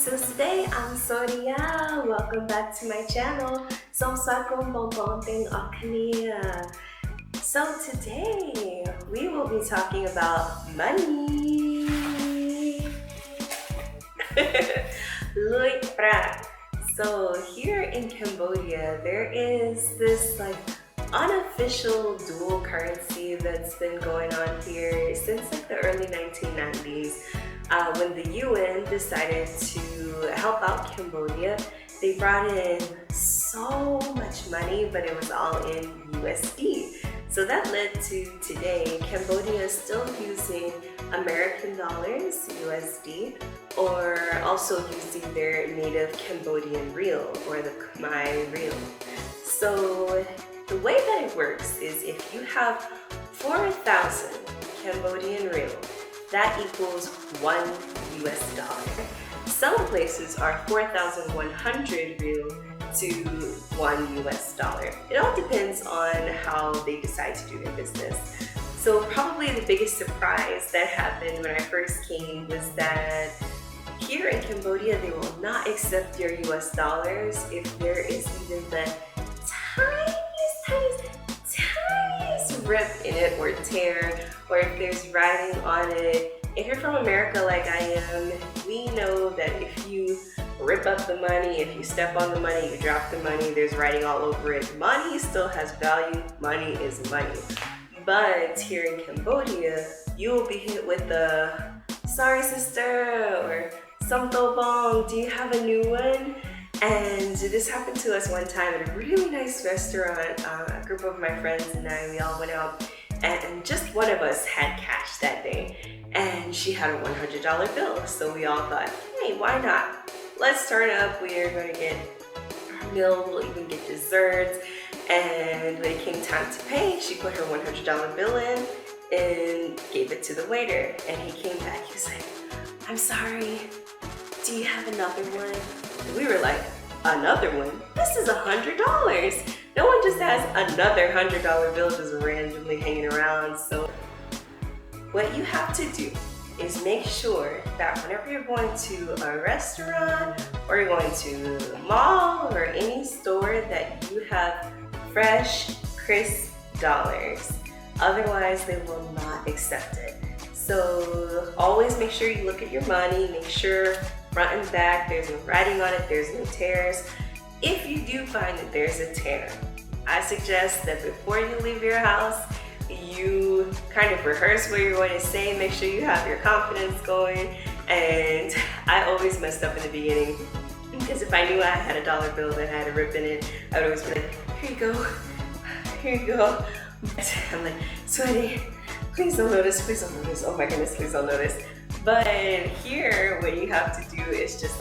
So today I'm Sonia. Welcome back to my channel. So today we will be talking about money. So here in Cambodia, there is this unofficial dual currency that's been going on here since the early 1990s. When the UN decided to help out Cambodia, they brought in so much money, but it was all in USD. So that led to today, Cambodia is still using American dollars, USD, or also using their native Cambodian Riel, or the Khmer Riel. So the way that it works is if you have 4,000 Cambodian Riel, that equals $1 US. Some places are 4,100 Riel to $1 US. It all depends on how they decide to do their business. So probably the biggest surprise that happened when I first came was that here in Cambodia, they will not accept your US dollars if there is even the tiniest rip in it or tear, or if there's writing on it. If you're from America like I am, we know that if you rip up the money, if you step on the money, you drop the money, there's writing all over it. Money still has value. Money is money. But here in Cambodia, you will be hit with the "sorry sister" or "samto bong, do you have a new one?" And this happened to us one time at a really nice restaurant. A group of my friends and I, we all went out, and just one of us had cash that day, and she had a $100 bill. So we all thought, hey, why not? Let's start up. We are going to get our meal, we'll even get desserts. And when it came time to pay, she put her $100 bill in and gave it to the waiter. And he came back, he was like, "I'm sorry, do you have another one?" And we were like, "Another one? This is $100. No one just has another $100 bill just randomly hanging around." So what you have to do is make sure that whenever you're going to a restaurant or you're going to the mall or any store, that you have fresh, crisp dollars. Otherwise, they will not accept it. So always make sure you look at your money, make sure front and back there's no writing on it, there's no tears. If you do find that there's a tear, I suggest that before you leave your house, you kind of rehearse what you're going to say, make sure you have your confidence going. And I always messed up in the beginning, because if I knew I had a dollar bill that had a rip in it, I would always be like, "Here you go, here you go." But I'm like, "Sweaty, please don't notice, please don't notice, oh my goodness, please don't notice." But here, what you have to do is just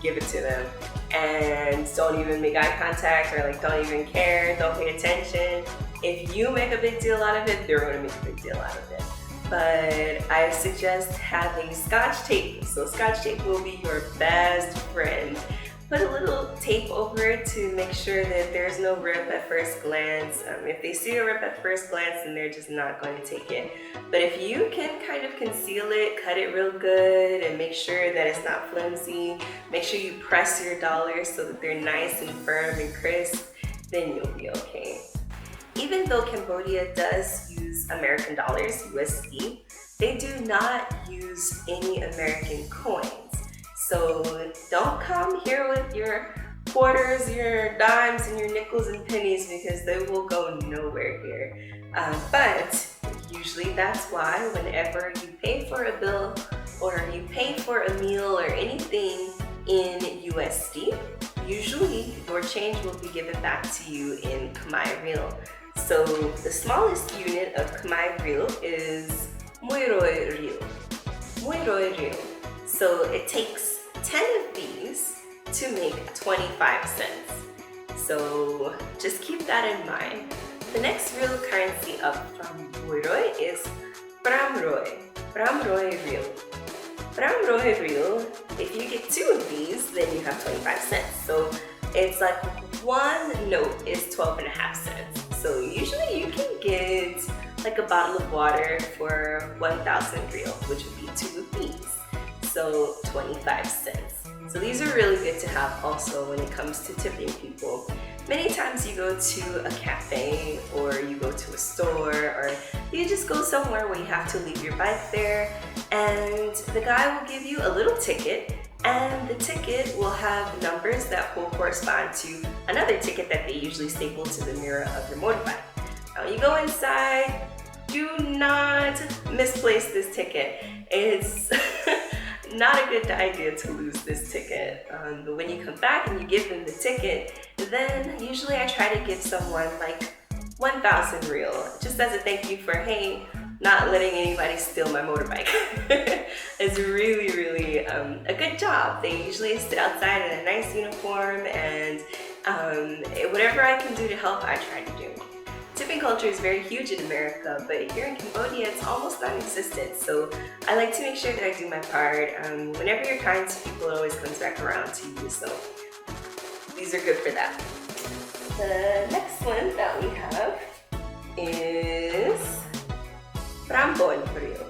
give it to them, and don't even make eye contact, or don't even care, don't pay attention. If you make a big deal out of it, they're going to make a big deal out of it. But I suggest having Scotch tape. So Scotch tape will be your best friend. Put a little tape over it to make sure that there's no rip at first glance. If they see a rip at first glance, then they're just not going to take it. But if you can kind of conceal it, cut it real good, and make sure that it's not flimsy, make sure you press your dollars so that they're nice and firm and crisp, then you'll be okay. Even though Cambodia does use American dollars, USD, they do not use any American coins. So don't come here with your quarters, your dimes, and your nickels and pennies, because they will go nowhere here. But usually that's why whenever you pay for a bill or you pay for a meal or anything in USD, usually your change will be given back to you in Khmer Riel. So the smallest unit of Khmer Riel is Muiroi Riel. Muiroi Riel. So it takes 10 of these to make 25 cents. So just keep that in mind. The next real currency up from Muiroi is Pramroi. Pramroi Riel. Pramroi Riel, if you get 2 of these, then you have 25 cents. So it's one note is 12.5 cents. So usually you can get a bottle of water for 1,000 Riel, which would be 2 of these. So 25 cents. So these are really good to have also when it comes to tipping people. Many times you go to a cafe or you go to a store or you just go somewhere where you have to leave your bike there, and the guy will give you a little ticket, and the ticket will have numbers that will correspond to another ticket that they usually staple to the mirror of your motorbike. Now you go inside, do not misplace this ticket. It's not a good idea to lose this ticket. But when you come back and you give them the ticket, then usually I try to give someone like 1,000 real, just as a thank you for, hey, not letting anybody steal my motorbike. It's really a good job. They usually sit outside in a nice uniform, and whatever I can do to help, I try to do. Tipping culture is very huge in America, but here in Cambodia, it's almost non-existent. So I like to make sure that I do my part. Whenever you're kind to people, it always comes back around to you. So these are good for that. The next one that we have is Brambon Riel.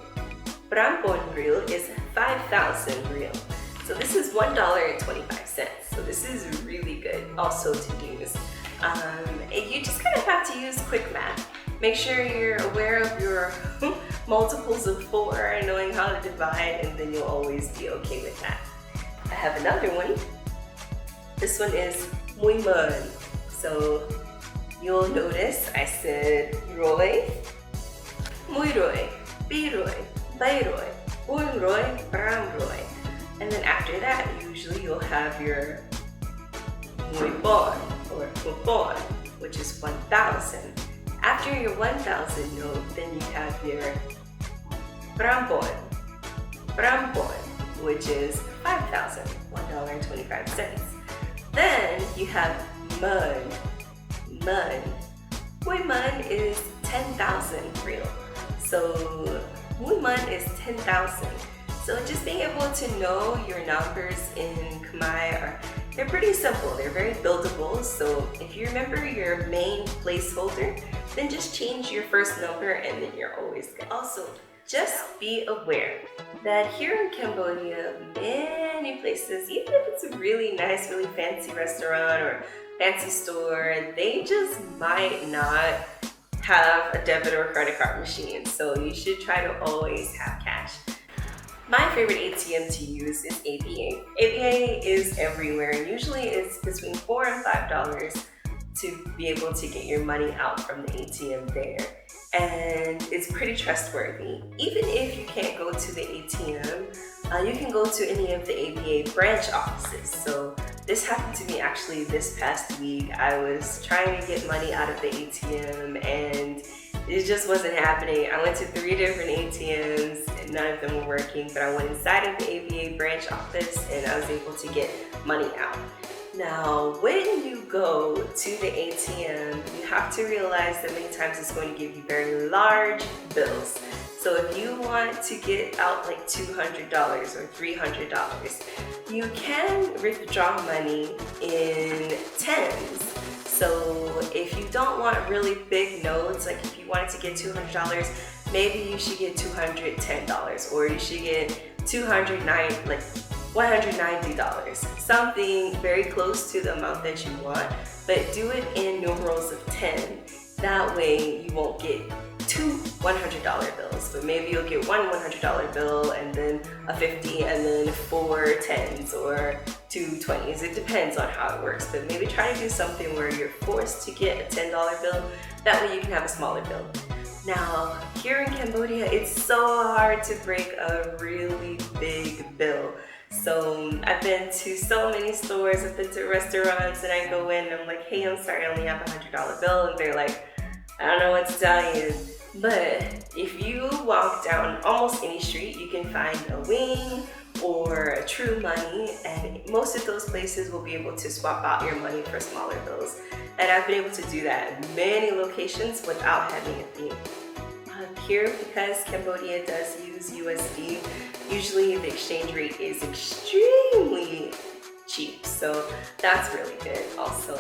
Brambon Riel is 5,000 real. So this is $1.25. So this is really good also to use. You just kind of have to use quick math. Make sure you're aware of your multiples of 4 and knowing how to divide, and then you'll always be okay with that. I have another one. This one is muy man. So you'll notice I said roy, muy roy, bi roy, bay roy, un roy, bram roy. And then after that, usually you'll have your muy bon or bon, which is 1,000. After your 1,000 note, then you have your brambon, which is 5,000, $1.25. Then you have mun. Muy mun is 10,000 real. So muy mun is 10,000. So just being able to know your numbers in Khmer, they're pretty simple. They're very buildable. So if you remember your main placeholder, then just change your first number and then you're always good. Also, just be aware that here in Cambodia, many places, even if it's a really nice, really fancy restaurant or fancy store, they just might not have a debit or credit card machine. So you should try to always have cash. My favorite ATM to use is ABA. ABA is everywhere, and usually it's between $4 and $5 to be able to get your money out from the ATM there. And it's pretty trustworthy. Even if you can't go to the ATM, you can go to any of the ABA branch offices. So this happened to me actually this past week. I was trying to get money out of the ATM and it just wasn't happening. I went to 3 different ATMs and none of them were working, but I went inside of the ABA branch office and I was able to get money out. Now, when you go to the ATM, you have to realize that many times it's going to give you very large bills. So if you want to get out like $200 or $300, you can withdraw money in tens. So if you don't want really big notes, like if you wanted to get $200, maybe you should get $210, or you should get $190, something very close to the amount that you want, but do it in numerals of 10. That way you won't get 2 $100 bills, but maybe you'll get one $100 bill and then a 50 and then 4 10s or 2 20s. It depends on how it works, but maybe try to do something where you're forced to get a $10 bill. That way you can have a smaller bill. Now, here in Cambodia, it's so hard to break a really big bill. So I've been to so many stores, I've been to restaurants, and I go in and I'm like, hey, I'm sorry, I only have a $100 bill. And they're like, I don't know what to tell you. But if you walk down almost any street, you can find a wing or a True Money, and most of those places will be able to swap out your money for smaller bills. And I've been able to do that at many locations without having a fee. Here, because Cambodia does use USD, usually the exchange rate is extremely cheap, so that's really good also.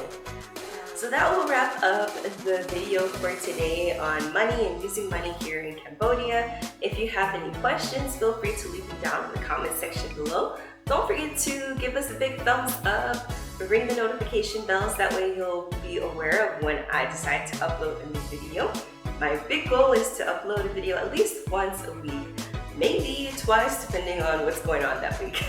So that will wrap up the video for today on money and using money here in Cambodia. If you have any questions, feel free to leave them down in the comment section below. Don't forget to give us a big thumbs up, ring the notification bells, that way you'll be aware of when I decide to upload a new video. My big goal is to upload a video at least once a week, maybe twice depending on what's going on that week.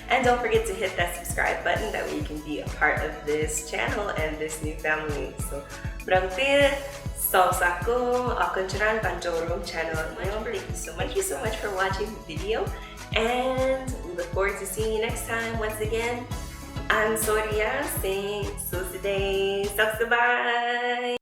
And don't forget to hit that subscribe button, that way you can be a part of this channel and this new family. So, berangtir sa akong channel. Thank you so much for watching the video, and we look forward to seeing you next time. Once again, I'm Soria saying susuday, bye.